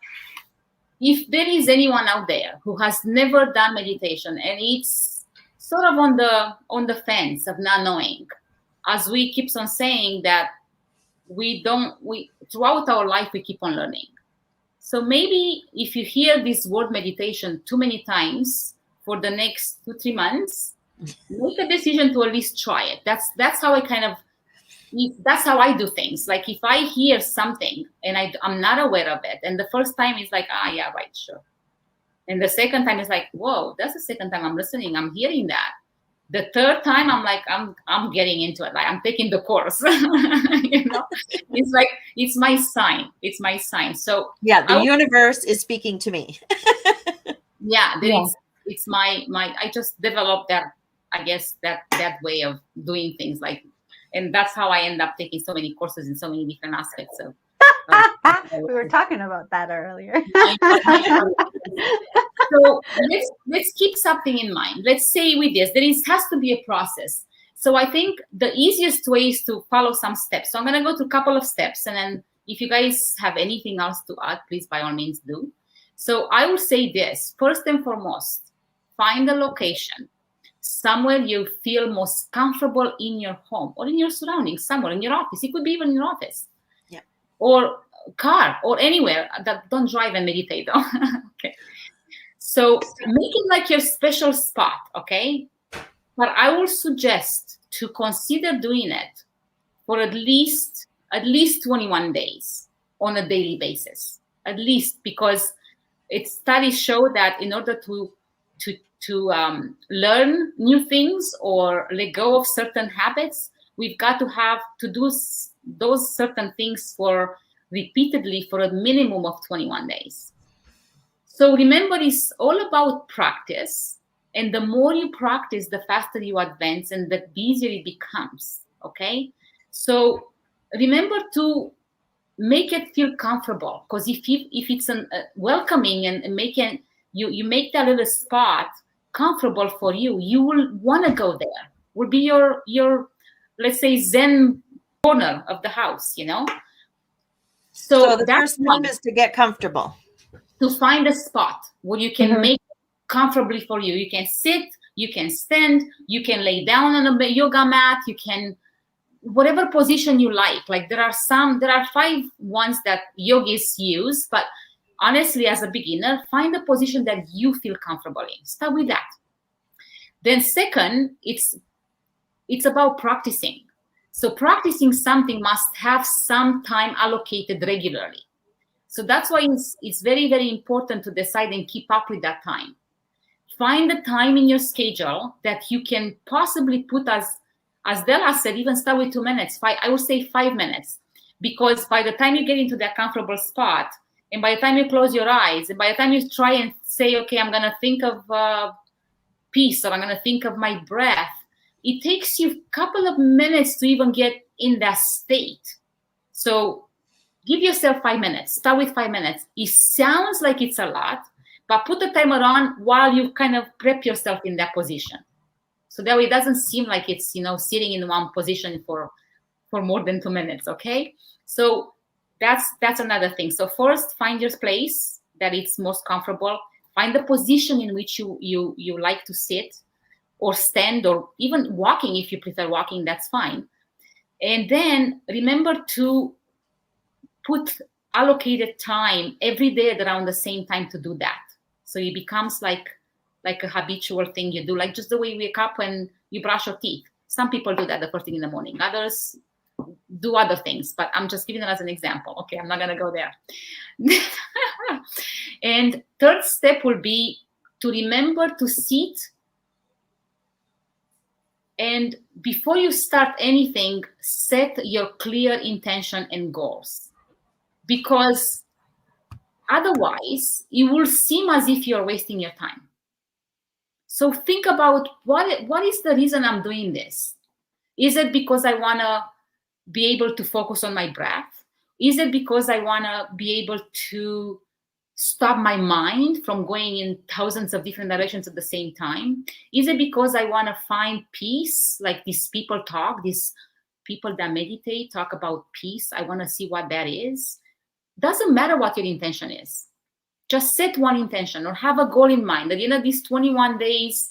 if there is anyone out there who has never done meditation and it's sort of on the fence of not knowing, as we keep on saying that we throughout our life we keep on learning. So maybe if you hear this word meditation too many times for the next 2-3 months, make a decision to at least try it. That's how that's how I do things. Like if I hear something and I'm not aware of it, and the first time it's like, yeah, right, sure. And the second time it's like, whoa, that's the second time I'm listening, I'm hearing that. The third time I'm like, I'm getting into it. Like I'm taking the course. It's like, it's my sign. It's my sign. So yeah, the universe is speaking to me. It's my I just developed that, I guess, that way of doing things, like, and that's how I end up taking so many courses in so many different aspects of. We were talking about that earlier. So let's keep something in mind. Let's say with this, has to be a process. So I think the easiest way is to follow some steps. So I'm going to go through a couple of steps, and then if you guys have anything else to add, please by all means do. So I will say this: first and foremost, find a location, somewhere you feel most comfortable in your home or in your surroundings, somewhere in your office. It could be even in your office, or car, or anywhere. That don't drive and meditate though. Okay. So make it like your special spot, okay? But I will suggest to consider doing it for at least 21 days on a daily basis. at least, because studies show that in order to learn new things or let go of certain habits, we've got to have to do those certain things for repeatedly for a minimum of 21 days. So remember, it's all about practice. And the more you practice, the faster you advance and the easier it becomes. Okay? So remember to make it feel comfortable, because if it's welcoming and making you make that little spot comfortable for you, you will want to go there. Will be your let's say Zen corner of the house, you know. So the first step is to get comfortable, to find a spot where you can make it comfortably for you. You can sit, you can stand, you can lay down on a yoga mat, you can whatever position you like. Like there are 5 ones that yogis use, but honestly, as a beginner, find a position that you feel comfortable in. Start with that. Then second, it's about practicing. So practicing something must have some time allocated regularly. So that's why it's very, very important to decide and keep up with that time. Find the time in your schedule that you can possibly put, as Della said, even start with 2 minutes. I would say 5 minutes, because by the time you get into that comfortable spot, and by the time you close your eyes, and by the time you try and say, okay, I'm going to think of peace, or I'm going to think of my breath, it takes you a couple of minutes to even get in that state. So give yourself 5 minutes. Start with 5 minutes. It sounds like it's a lot, but put the timer on while you kind of prep yourself in that position. So that way it doesn't seem like it's, sitting in one position for more than 2 minutes, okay? So that's another thing. So first, find your place that it's most comfortable. Find the position in which you like to sit or stand, or even walking. If you prefer walking, that's fine. And then remember to put allocated time every day at around the same time to do that. So it becomes like a habitual thing you do, like just the way you wake up when you brush your teeth. Some people do that the first thing in the morning. Others do other things, but I'm just giving it as an example. Okay, I'm not going to go there. And third step will be to remember to sit. And before you start anything, set your clear intention and goals. Because otherwise, it will seem as if you're wasting your time. So think about what is the reason I'm doing this? Is it because I want to be able to focus on my breath? Is it because I want to be able to stop my mind from going in thousands of different directions at the same time? Is it because I want to find peace, like these people that meditate talk about peace? I want to see what that is. Doesn't matter what your intention is. Just set one intention or have a goal in mind. At the end of these 21 days,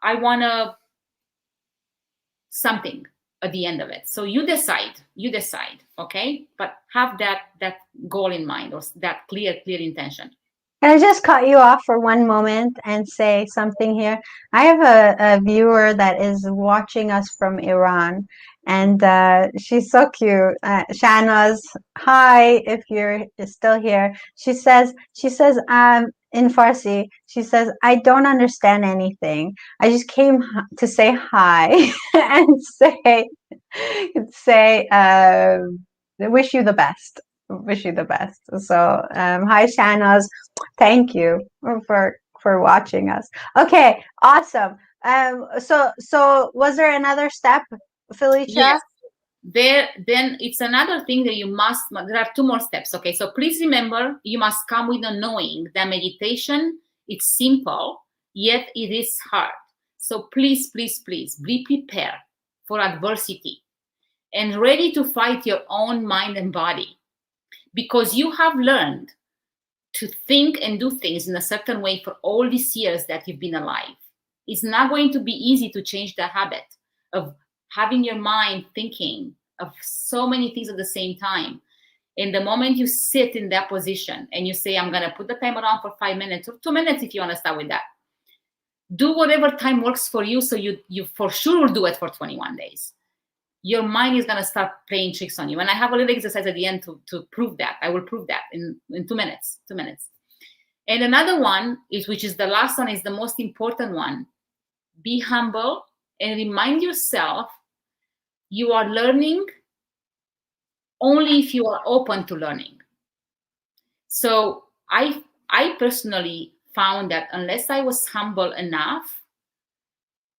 I want to something at the end of it. So you decide, okay? But have that goal in mind, or that clear intention. Can I just cut you off for one moment and say something here? I have a viewer that is watching us from Iran, and she's so cute. Shahnaz, hi, if you're still here. She says in Farsi, she says, I don't understand anything. I just came to say hi and say wish you the best. Wish you the best. So hi Shahnaz, thank you for watching us. Okay, awesome. So was there another step, Felicia? Yes. Then it's another thing that there are 2 more steps. Okay, so please remember, you must come with a knowing that meditation, it's simple, yet it is hard. So please be prepared for adversity and ready to fight your own mind and body, because you have learned to think and do things in a certain way for all these years that you've been alive. It's not going to be easy to change the habit of having your mind thinking of so many things at the same time. And the moment you sit in that position and you say, I'm going to put the timer on for 5 minutes or 2 minutes, if you want to start with that, do whatever time works for you. So you for sure will do it for 21 days. your mind is going to start playing tricks on you. And I have a little exercise at the end to prove that. I will prove that in 2 minutes. 2 minutes. And another one is, which is the last one, is the most important one. Be humble and remind yourself you are learning only if you are open to learning. So I personally found that unless I was humble enough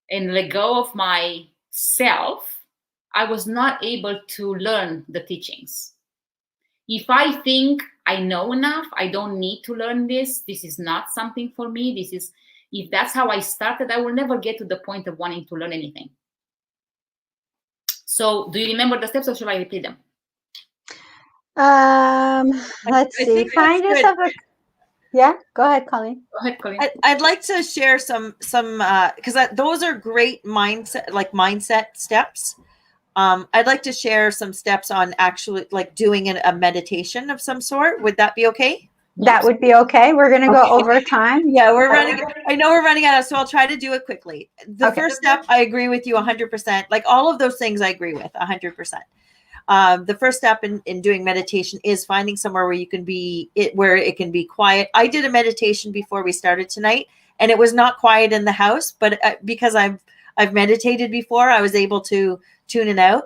and let go of myself, I was not able to learn the teachings. If I think I know enough, I don't need to learn this, this is not something for me, if that's how I started, I will never get to the point of wanting to learn anything. So do you remember the steps, or should I repeat them? Let's see. Find yourself yeah, go ahead, Colleen. Go ahead, Colleen. I'd like to share some because those are great mindset steps. I'd like to share some steps on actually like doing a meditation of some sort. Would that be okay? That would be okay. We're going to go over time. Yeah, I know we're running out of, so I'll try to do it quickly. The first step, I agree with you 100%. Like all of those things I agree with 100%. The first step in doing meditation is finding somewhere where where it can be quiet. I did a meditation before we started tonight, and it was not quiet in the house, but because I've meditated before, I was able to tune it out.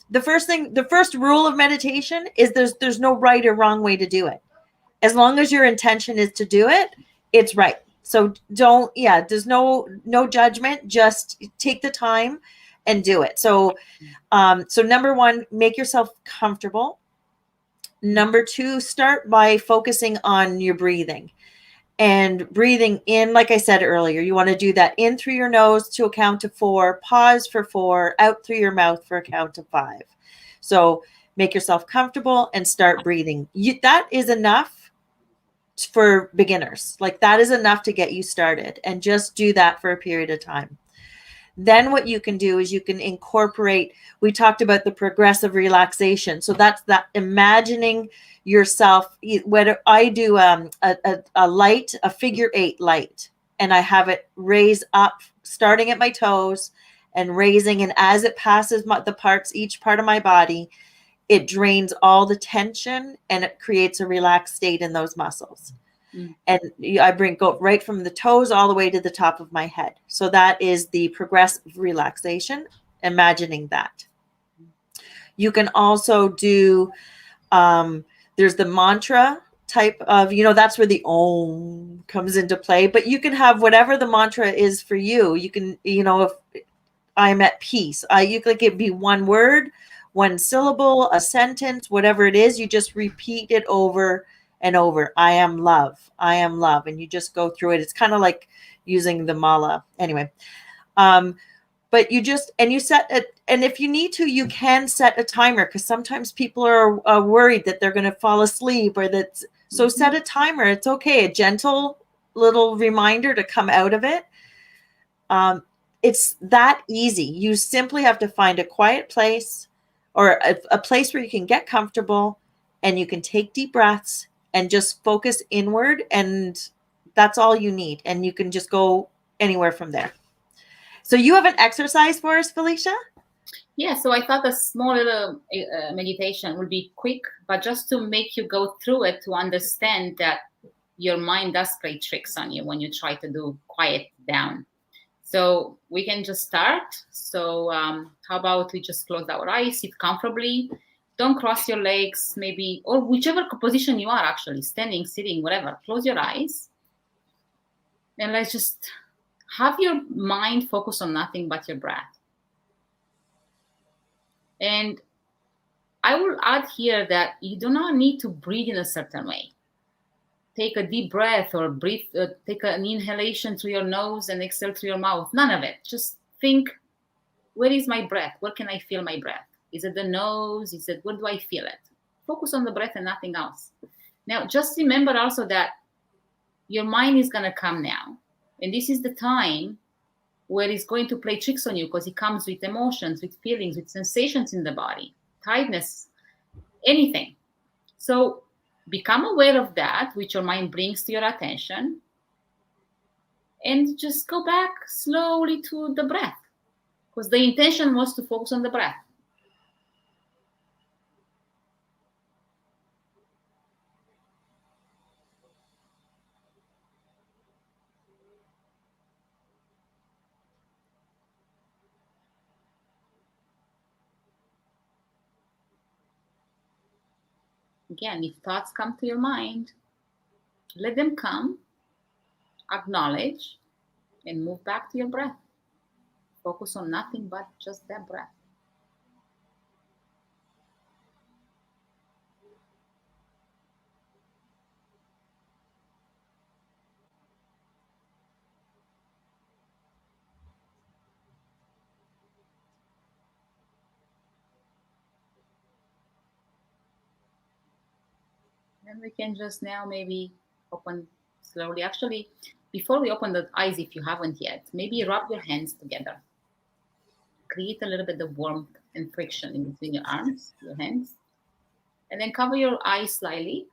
The first rule of meditation is there's no right or wrong way to do it. As long as your intention is to do it, it's right. So there's no judgment. Just take the time and do it. So number one, make yourself comfortable. Number two, start by focusing on your breathing. And breathing in, like I said earlier, you want to do that in through your nose to a count of 4, pause for 4, out through your mouth for a count of 5. So make yourself comfortable and start breathing. That is enough for beginners. Like that is enough to get you started, and just do that for a period of time. Then what you can do is you can incorporate, we talked about the progressive relaxation. So that's that imagining yourself, whether I do a figure 8 light, and I have it raise up, starting at my toes and raising. And as it passes each part of my body, it drains all the tension and it creates a relaxed state in those muscles. And I go right from the toes all the way to the top of my head. So that is the progressive relaxation, imagining that. You can also do, there's the mantra type of, that's where the Om comes into play, but you can have whatever the mantra is for you. You can, if I'm at peace, you could it be one word, one syllable, a sentence, whatever it is, you just repeat it over and over. I am love. I am love. And you just go through it. It's kind of like using the mala. Anyway, but you set it. And if you need to, you can set a timer, because sometimes people are worried that they're going to fall asleep or that. So set a timer. It's okay. A gentle little reminder to come out of it. It's that easy. You simply have to find a quiet place, or a place where you can get comfortable, and you can take deep breaths and just focus inward. And that's all you need. And you can just go anywhere from there. So you have an exercise for us, Felicia? Yeah, so I thought a small little meditation would be quick, but just to make you go through it, to understand that your mind does play tricks on you when you try to do quiet down. So we can just start. So how about we just close our eyes, sit comfortably, don't cross your legs, maybe, or whichever position you are, actually, standing, sitting, whatever. Close your eyes. And let's just have your mind focus on nothing but your breath. And I will add here that you do not need to breathe in a certain way. Take a deep breath, or breathe, take an inhalation through your nose and exhale through your mouth. None of it. Just think, where is my breath? Where can I feel my breath? Is it the nose? Where do I feel it? Focus on the breath and nothing else. Now, just remember also that your mind is going to come now. And this is the time where it's going to play tricks on you, because it comes with emotions, with feelings, with sensations in the body, tiredness, anything. So become aware of that, which your mind brings to your attention, and just go back slowly to the breath, because the intention was to focus on the breath. Again, if thoughts come to your mind, let them come, acknowledge, and move back to your breath. Focus on nothing but just that breath. Then we can just now maybe open slowly. Actually, before we open the eyes, if you haven't yet, maybe rub your hands together. Create a little bit of warmth and friction in between your arms, your hands. And then cover your eyes slightly.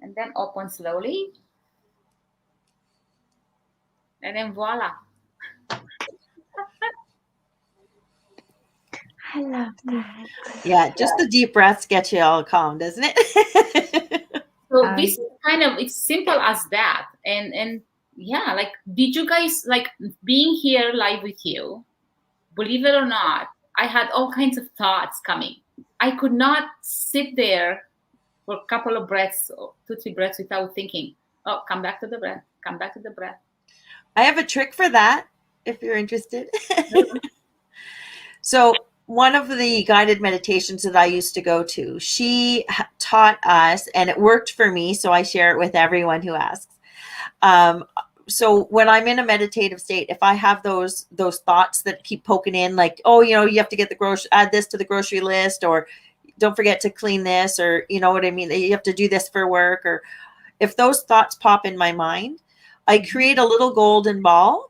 And then open slowly. And then voila. I love that. Yeah, just the deep breaths get you all calm, doesn't it? So this is kind of, it's simple as that. And yeah, like, did you guys, like, being here live with you, believe it or not, I had all kinds of thoughts coming. I could not sit there for a couple of breaths, 2-3 breaths without thinking, oh, come back to the breath, come back to the breath. I have a trick for that if you're interested. So one of the guided meditations that I used to go to, she taught us, and it worked for me, so I share it with everyone who asks. So when I'm in a meditative state, if I have those thoughts that keep poking in, like, oh, you know, you have to get add this to the grocery list, or don't forget to clean this, or you know what I mean, you have to do this for work, or if those thoughts pop in my mind, I create a little golden ball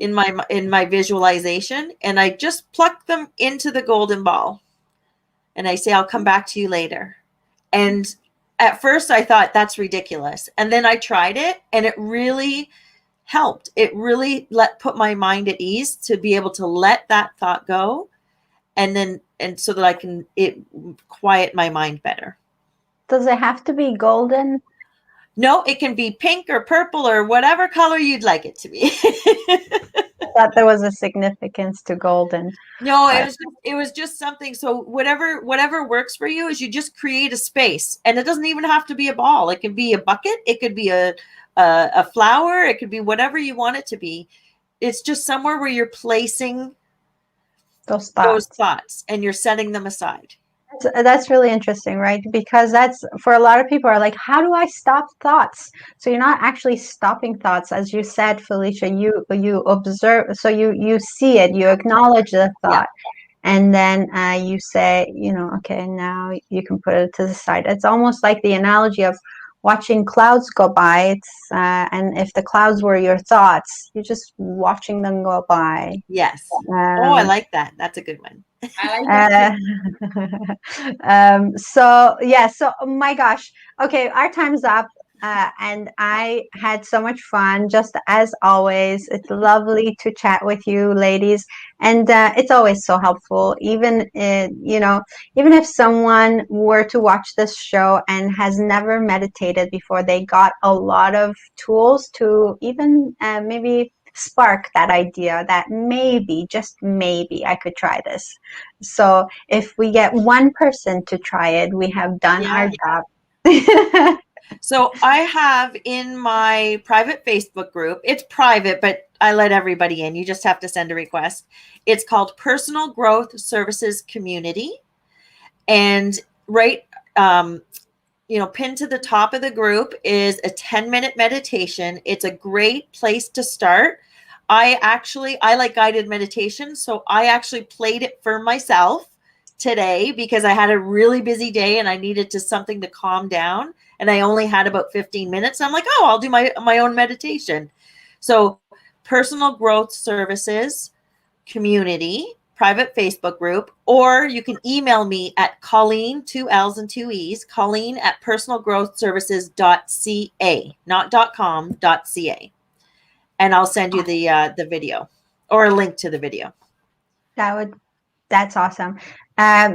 in my visualization, and I just pluck them into the golden ball, and I say, I'll come back to you later. And at first I thought that's ridiculous, and then I tried it, and it really helped. It really put my mind at ease to be able to let that thought go, and so that I can quiet my mind better. Does it have to be golden? No, it can be pink or purple or whatever color you'd like it to be. I thought there was a significance to golden. No, it was just something. So whatever works for you is you just create a space, and it doesn't even have to be a ball. It can be a bucket. It could be a flower. It could be whatever you want it to be. It's just somewhere where you're placing those thoughts and you're setting them aside. That's really interesting, right? Because that's, for a lot of people, are like, how do I stop thoughts? So you're not actually stopping thoughts, as you said, Felicia. You observe, so you see it, you acknowledge the thought, and then you say, you know, okay, now you can put it to the side. It's almost like the analogy of watching clouds go by. It's and if the clouds were your thoughts, you're just watching them go by. Yes. I like that. That's a good one. I like that. So yeah. So oh my gosh. Okay, our time's up. And I had so much fun, just as always. It's lovely to chat with you, ladies, and it's always so helpful. Even even if someone were to watch this show and has never meditated before, they got a lot of tools to even maybe spark that idea that maybe, just maybe, I could try this. So if we get one person to try it, we have done our job. So I have in my private Facebook group, it's private, but I let everybody in. You just have to send a request. It's called Personal Growth Services Community. And pinned to the top of the group is a 10-minute meditation. It's a great place to start. I like guided meditation. So I actually played it for myself today because I had a really busy day and I needed something to calm down. And I only had about 15 minutes. I'm like, oh, I'll do my own meditation. So Personal Growth Services Community, private Facebook group, or you can email me at Colleen, 2 L's and 2 E's, Colleen at personalgrowthservices.ca, not .com, .ca. And I'll send you the video or a link to the video. That's awesome. I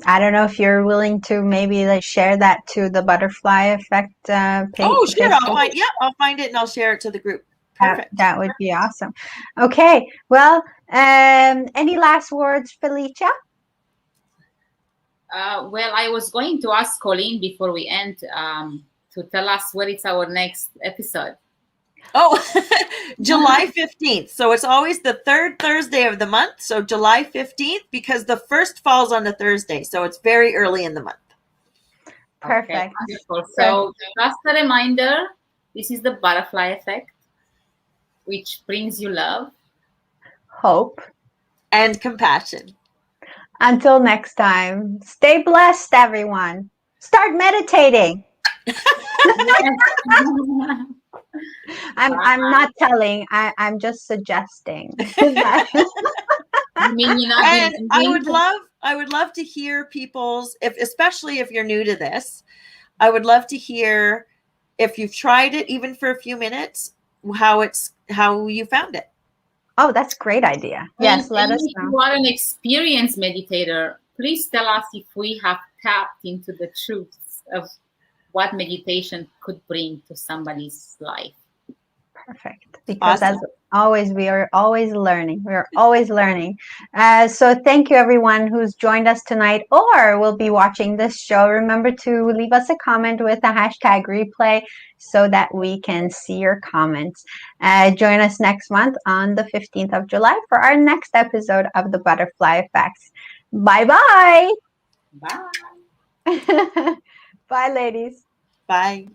don't know if you're willing to maybe share that to the Butterfly Effect page. Oh, sure. I'll find it and I'll share it to the group Perfect. That would be awesome. Okay. Well, any last words, Felicia? Well, I was going to ask Colleen before we end to tell us what is our next episode. Oh, July 15th. So it's always the third Thursday of the month. So July 15th, because the first falls on a Thursday. So it's very early in the month. Perfect. Okay, wonderful. So just a reminder, this is the butterfly effect, which brings you love, Hope, and compassion. Until next time, stay blessed, everyone. Start meditating. I'm not telling. I'm just suggesting. I mean, you know, And I would love to hear people's, especially if you're new to this, I would love to hear if you've tried it even for a few minutes, how you found it. Oh, that's a great idea. Yes, let us know. If you are an experienced meditator, please tell us if we have tapped into the truths of what meditation could bring to somebody's life. Perfect. Because Awesome. as always, we are always learning. We are always learning. So thank you, everyone who's joined us tonight or will be watching this show. Remember to leave us a comment with the hashtag replay so that we can see your comments. Join us next month on the 15th of July for our next episode of the Butterfly Effects. Bye-bye. Bye. Bye, ladies. Bye.